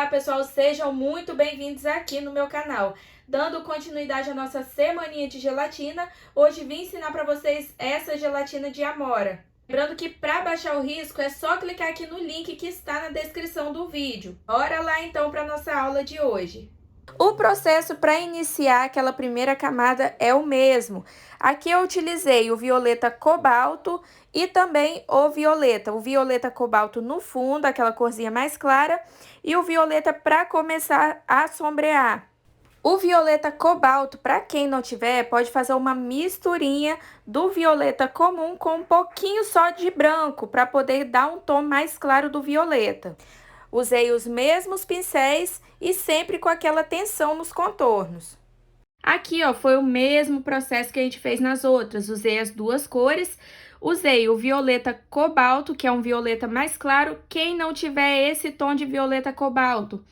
Olá pessoal, sejam muito bem-vindos aqui no meu canal. Dando continuidade à nossa semaninha de gelatina, hoje vim ensinar para vocês essa gelatina de amora. Lembrando que para baixar o risco é só clicar aqui no link que está na descrição do vídeo. Bora lá então para nossa aula de hoje. O processo para iniciar aquela primeira camada é o mesmo. Aqui eu utilizei o violeta cobalto e também o violeta cobalto no fundo, aquela corzinha mais clara, e o violeta para começar a sombrear. O violeta cobalto, para quem não tiver, pode fazer uma misturinha do violeta comum com um pouquinho só de branco, para poder dar um tom mais claro do violeta. Usei os mesmos pincéis e sempre com aquela tensão nos contornos. Aqui, ó, foi o mesmo processo que a gente fez nas outras. Usei as duas cores. Usei o violeta cobalto, que é um violeta mais claro. Quem não tiver esse tom de violeta cobalto,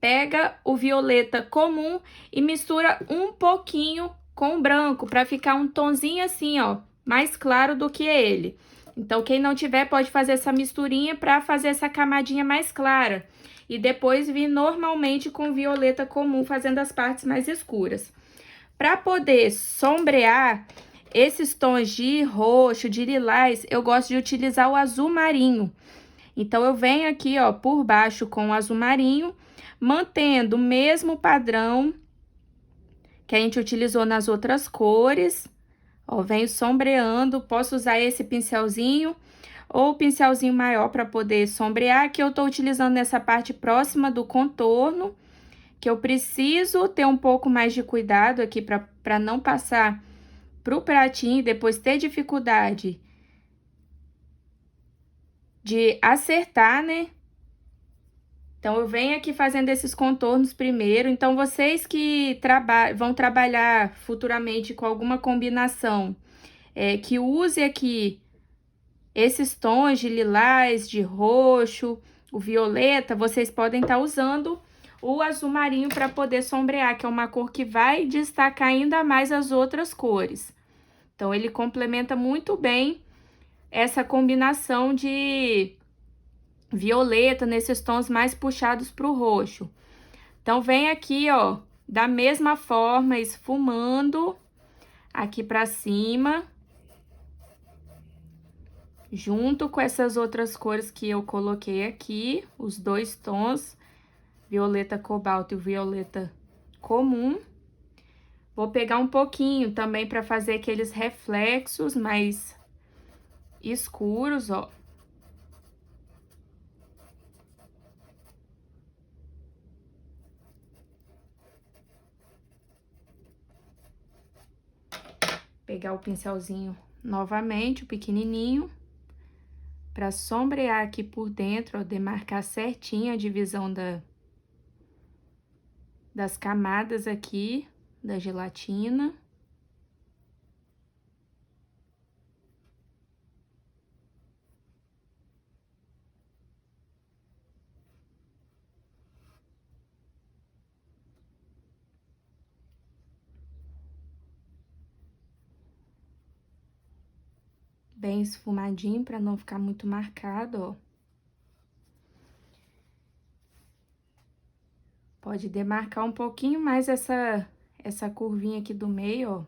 pega o violeta comum e mistura um pouquinho com o branco, para ficar um tonzinho assim, ó, mais claro do que ele. Então, quem não tiver, pode fazer essa misturinha para fazer essa camadinha mais clara. E depois vir normalmente com violeta comum, fazendo as partes mais escuras. Para poder sombrear esses tons de roxo, de lilás, eu gosto de utilizar o azul marinho. Então, eu venho aqui, ó, por baixo com o azul marinho, mantendo o mesmo padrão que a gente utilizou nas outras cores. Ó, venho sombreando, posso usar esse pincelzinho ou pincelzinho maior para poder sombrear, que eu tô utilizando nessa parte próxima do contorno, que eu preciso ter um pouco mais de cuidado aqui para não passar pro pratinho e depois ter dificuldade de acertar, né? Então, eu venho aqui fazendo esses contornos primeiro. Então, vocês que vão trabalhar futuramente com alguma combinação, que use aqui esses tons de lilás, de roxo, o violeta, vocês podem estar usando o azul marinho para poder sombrear, que é uma cor que vai destacar ainda mais as outras cores. Então, ele complementa muito bem essa combinação de violeta nesses tons mais puxados para o roxo. Então, vem aqui, ó, da mesma forma, esfumando aqui para cima, junto com essas outras cores que eu coloquei aqui, os dois tons, violeta cobalto e violeta comum. Vou pegar um pouquinho também para fazer aqueles reflexos mais escuros, ó. Pegar o pincelzinho novamente, o pequenininho, para sombrear aqui por dentro, ó, demarcar certinho a divisão das camadas aqui da gelatina. Bem esfumadinho para não ficar muito marcado, ó. Pode demarcar um pouquinho mais essa curvinha aqui do meio, ó.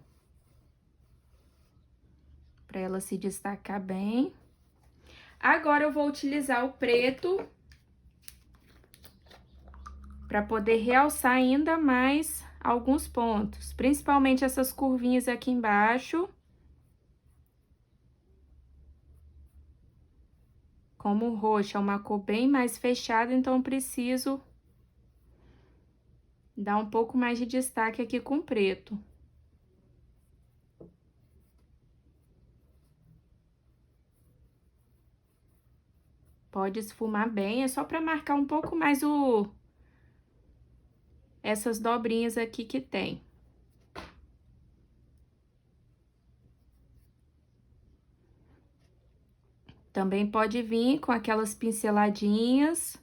Para ela se destacar bem. Agora, eu vou utilizar o preto para poder realçar ainda mais alguns pontos. Principalmente essas curvinhas aqui embaixo. Como o roxo é uma cor bem mais fechada, então eu preciso dar um pouco mais de destaque aqui com o preto. Pode esfumar bem, é só para marcar um pouco mais essas dobrinhas aqui que tem. Também pode vir com aquelas pinceladinhas,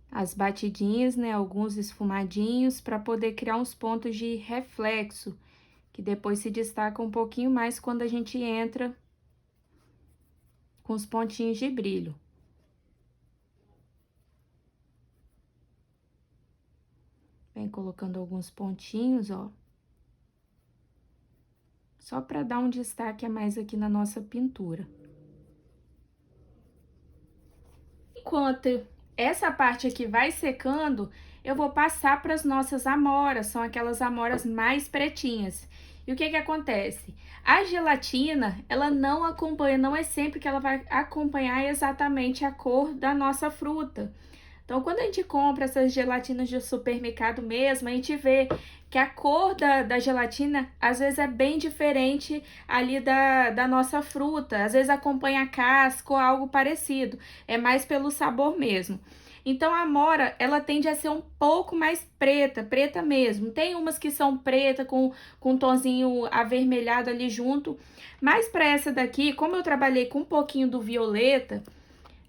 as batidinhas, né? Alguns esfumadinhos, para poder criar uns pontos de reflexo, que depois se destaca um pouquinho mais quando a gente entra com os pontinhos de brilho. Vem colocando alguns pontinhos, ó. Só para dar um destaque a mais aqui na nossa pintura. Enquanto essa parte aqui vai secando, eu vou passar para as nossas amoras, são aquelas amoras mais pretinhas. E o que que acontece? A gelatina, ela não acompanha, não é sempre que ela vai acompanhar exatamente a cor da nossa fruta. Então, quando a gente compra essas gelatinas de supermercado mesmo, a gente vê que a cor da gelatina, às vezes, é bem diferente ali da nossa fruta. Às vezes, acompanha a casca ou algo parecido. É mais pelo sabor mesmo. Então, a amora, ela tende a ser um pouco mais preta, preta mesmo. Tem umas que são preta com um tonzinho avermelhado ali junto. Mas para essa daqui, como eu trabalhei com um pouquinho do violeta,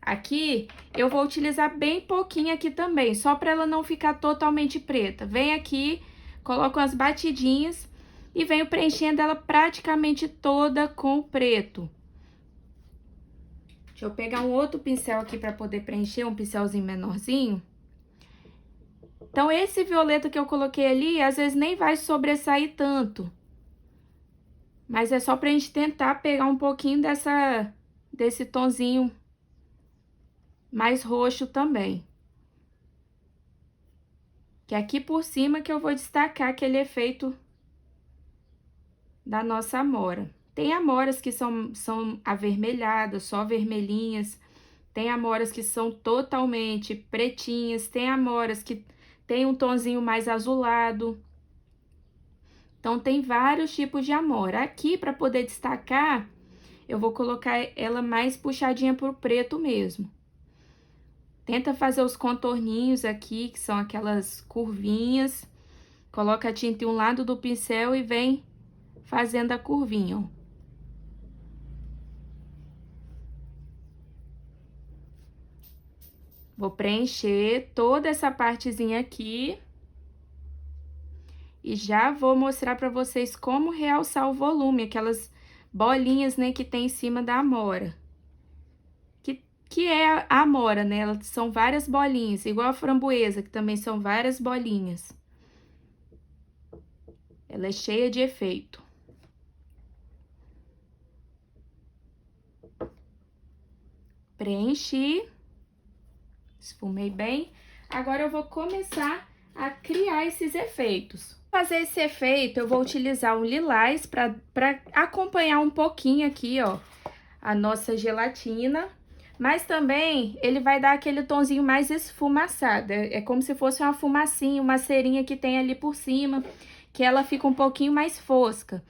aqui, eu vou utilizar bem pouquinho aqui também, só para ela não ficar totalmente preta. Vem aqui, coloco umas batidinhas e venho preenchendo ela praticamente toda com preto. Deixa eu pegar um outro pincel aqui para poder preencher, um pincelzinho menorzinho. Então, esse violeta que eu coloquei ali, às vezes nem vai sobressair tanto. Mas é só pra gente tentar pegar um pouquinho desse tonzinho mais roxo também. Que é aqui por cima que eu vou destacar aquele efeito da nossa amora. Tem amoras que são avermelhadas, só vermelhinhas. Tem amoras que são totalmente pretinhas. Tem amoras que tem um tonzinho mais azulado. Então, tem vários tipos de amora. Aqui, para poder destacar, eu vou colocar ela mais puxadinha pro preto mesmo. Tenta fazer os contorninhos aqui, que são aquelas curvinhas. Coloca a tinta em um lado do pincel e vem fazendo a curvinha, ó. Vou preencher toda essa partezinha aqui. E já vou mostrar pra vocês como realçar o volume, aquelas bolinhas, né, que tem em cima da amora. Que é a amora, né? Elas são várias bolinhas, igual a framboesa, que também são várias bolinhas. Ela é cheia de efeito. Preenchi. Esfumei bem. Agora eu vou começar a criar esses efeitos. Para fazer esse efeito, eu vou utilizar um lilás para acompanhar um pouquinho aqui, ó, a nossa gelatina. Mas também ele vai dar aquele tonzinho mais esfumaçado. É como se fosse uma fumacinha, uma cerinha que tem ali por cima, que ela fica um pouquinho mais fosca.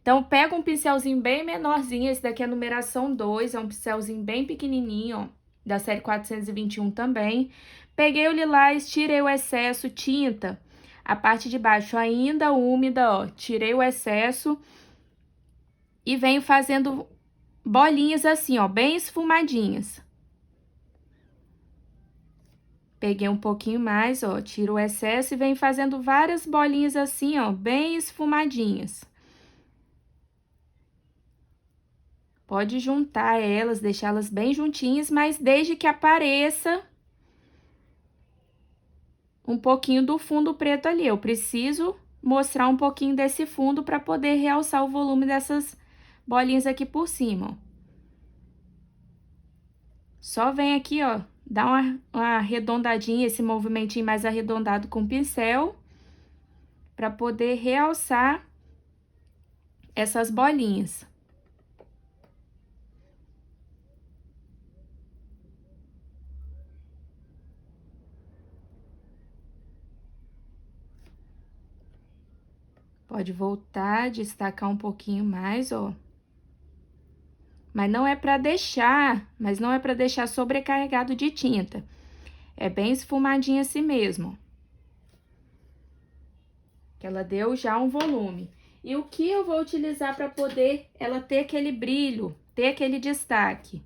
Então, pega um pincelzinho bem menorzinho, esse daqui é a numeração 2, é um pincelzinho bem pequenininho, ó, da série 421 também. Peguei o lilás, tirei o excesso, tinta, a parte de baixo ainda úmida, ó, tirei o excesso e venho fazendo bolinhas assim, ó, bem esfumadinhas. Peguei um pouquinho mais, ó, tiro o excesso e venho fazendo várias bolinhas assim, ó, bem esfumadinhas. Pode juntar elas, deixá-las bem juntinhas, mas desde que apareça um pouquinho do fundo preto ali. Eu preciso mostrar um pouquinho desse fundo para poder realçar o volume dessas bolinhas aqui por cima, ó. Só vem aqui, ó, dá uma arredondadinha, esse movimentinho mais arredondado com o pincel, para poder realçar essas bolinhas. Pode voltar, destacar um pouquinho mais, ó. Mas não é para deixar sobrecarregado de tinta. É bem esfumadinha assim mesmo. Que ela deu já um volume. E o que eu vou utilizar para poder ela ter aquele brilho, ter aquele destaque?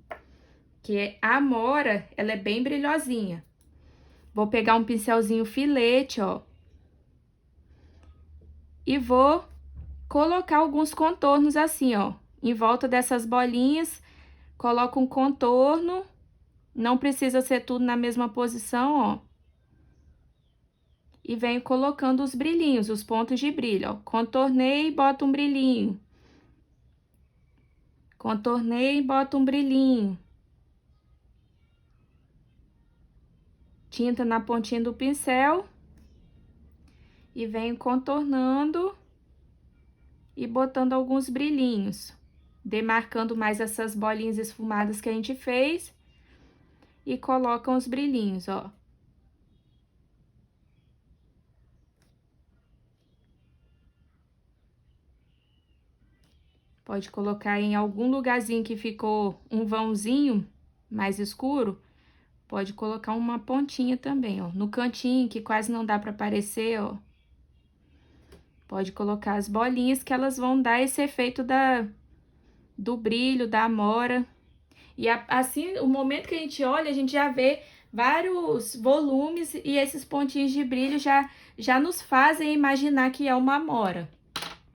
Que é a amora, ela é bem brilhosinha. Vou pegar um pincelzinho filete, ó. E vou colocar alguns contornos assim, ó. Em volta dessas bolinhas, coloco um contorno. Não precisa ser tudo na mesma posição, ó. e venho colocando os brilhinhos, os pontos de brilho, ó. Contornei e boto um brilhinho. Contornei e boto um brilhinho. Tinta na pontinha do pincel. E venho contornando e botando alguns brilhinhos. Demarcando mais essas bolinhas esfumadas que a gente fez. E colocam os brilhinhos, ó. Pode colocar em algum lugarzinho que ficou um vãozinho mais escuro. Pode colocar uma pontinha também, ó. No cantinho, que quase não dá pra aparecer, ó. Pode colocar as bolinhas, que elas vão dar esse efeito do brilho, da amora. E assim, o momento que a gente olha, a gente já vê vários volumes e esses pontinhos de brilho já nos fazem imaginar que é uma amora.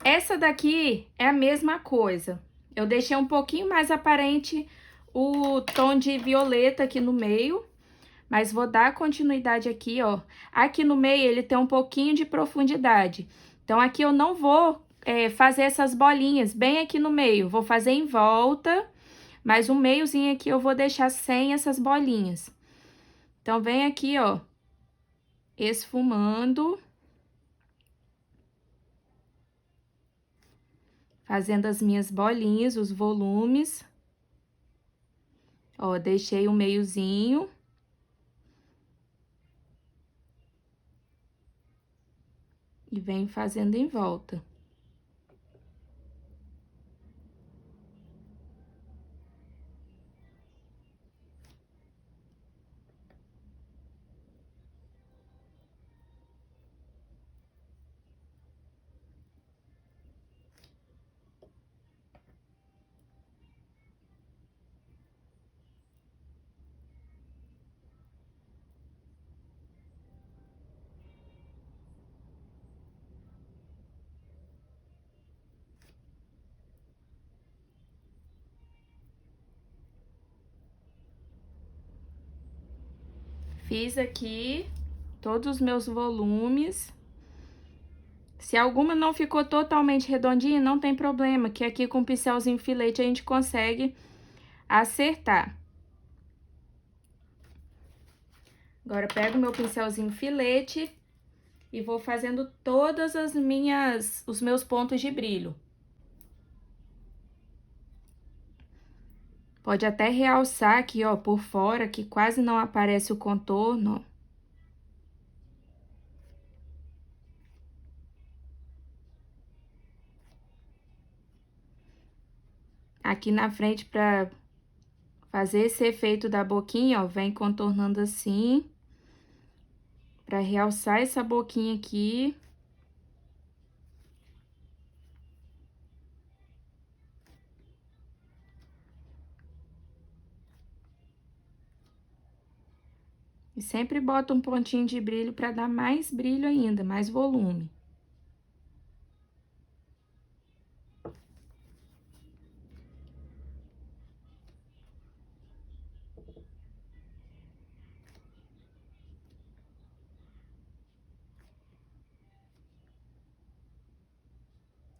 Essa daqui é a mesma coisa. Eu deixei um pouquinho mais aparente o tom de violeta aqui no meio, mas vou dar continuidade aqui, ó. Aqui no meio ele tem um pouquinho de profundidade. Então, aqui eu não vou fazer essas bolinhas bem aqui no meio. Vou fazer em volta, mas o meiozinho aqui eu vou deixar sem essas bolinhas. Então, vem aqui, ó, esfumando. Fazendo as minhas bolinhas, os volumes. Ó, deixei o meiozinho. E venho fazendo em volta. Fiz aqui todos os meus volumes. Se alguma não ficou totalmente redondinha, não tem problema, que aqui com o pincelzinho filete a gente consegue acertar. Agora, pego meu pincelzinho filete e vou fazendo todas os meus pontos de brilho. Pode até realçar aqui, ó, por fora, que quase não aparece o contorno, ó. Aqui na frente, pra fazer esse efeito da boquinha, ó, vem contornando assim. Pra realçar essa boquinha aqui. E sempre boto um pontinho de brilho pra dar mais brilho ainda, mais volume.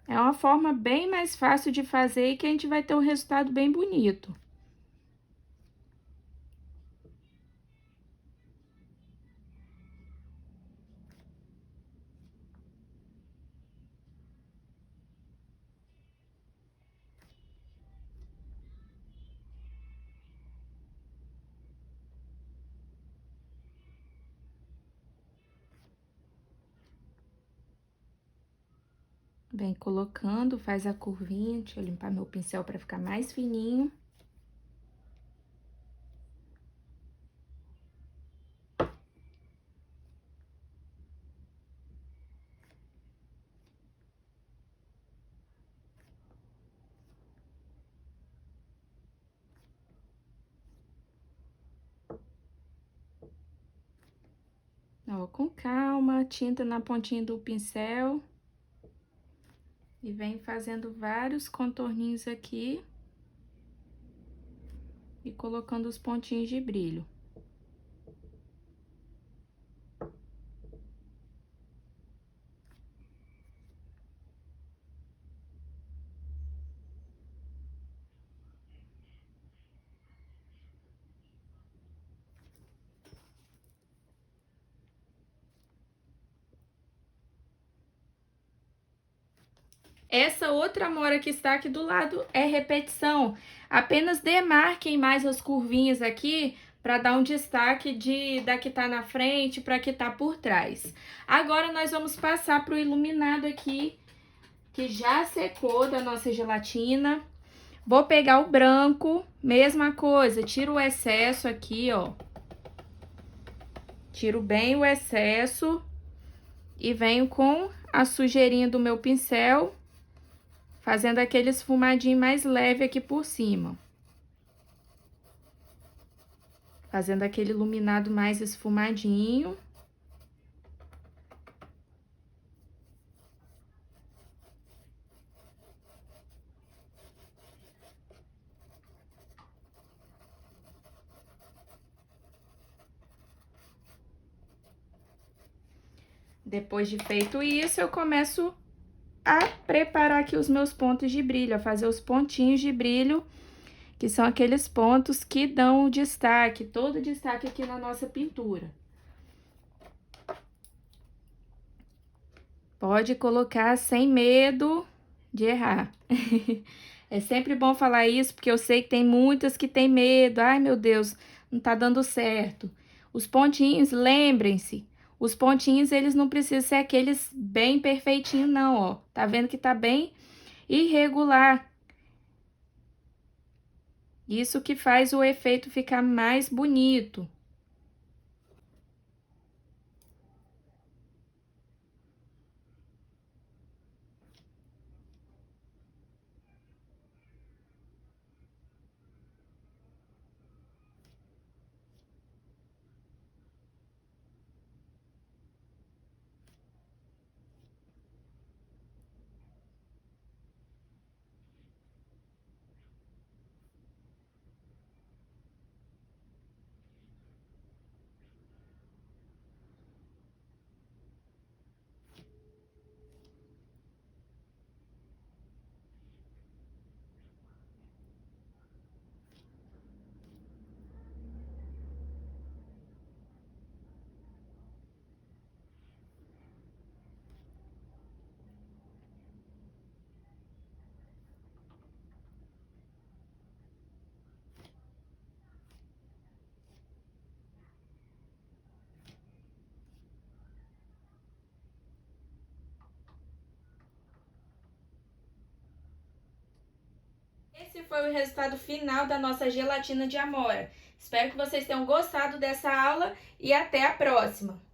É uma forma bem mais fácil de fazer e que a gente vai ter um resultado bem bonito. Vem colocando, faz a curvinha. Deixa eu limpar meu pincel para ficar mais fininho. Ó, com calma, tinta na pontinha do pincel. E vem fazendo vários contorninhos aqui. E colocando os pontinhos de brilho. Essa outra amora que está aqui do lado é repetição. Apenas demarquem mais as curvinhas aqui para dar um destaque da que tá na frente para que tá por trás. Agora nós vamos passar para o iluminado aqui, que já secou da nossa gelatina. Vou pegar o branco, mesma coisa, tiro o excesso aqui, ó. Tiro bem o excesso e venho com a sujeirinha do meu pincel, fazendo aquele esfumadinho mais leve aqui por cima. Fazendo aquele iluminado mais esfumadinho. Depois de feito isso, eu começo a preparar aqui os meus pontos de brilho, a fazer os pontinhos de brilho, que são aqueles pontos que dão o destaque, todo o destaque aqui na nossa pintura. Pode colocar sem medo de errar. É sempre bom falar isso, porque eu sei que tem muitas que têm medo. Ai, meu Deus, não tá dando certo. Os pontinhos, lembrem-se, os pontinhos, eles não precisam ser aqueles bem perfeitinhos, não, ó. Tá vendo que tá bem irregular. Isso que faz o efeito ficar mais bonito. Esse foi o resultado final da nossa gelatina de amora. Espero que vocês tenham gostado dessa aula e até a próxima!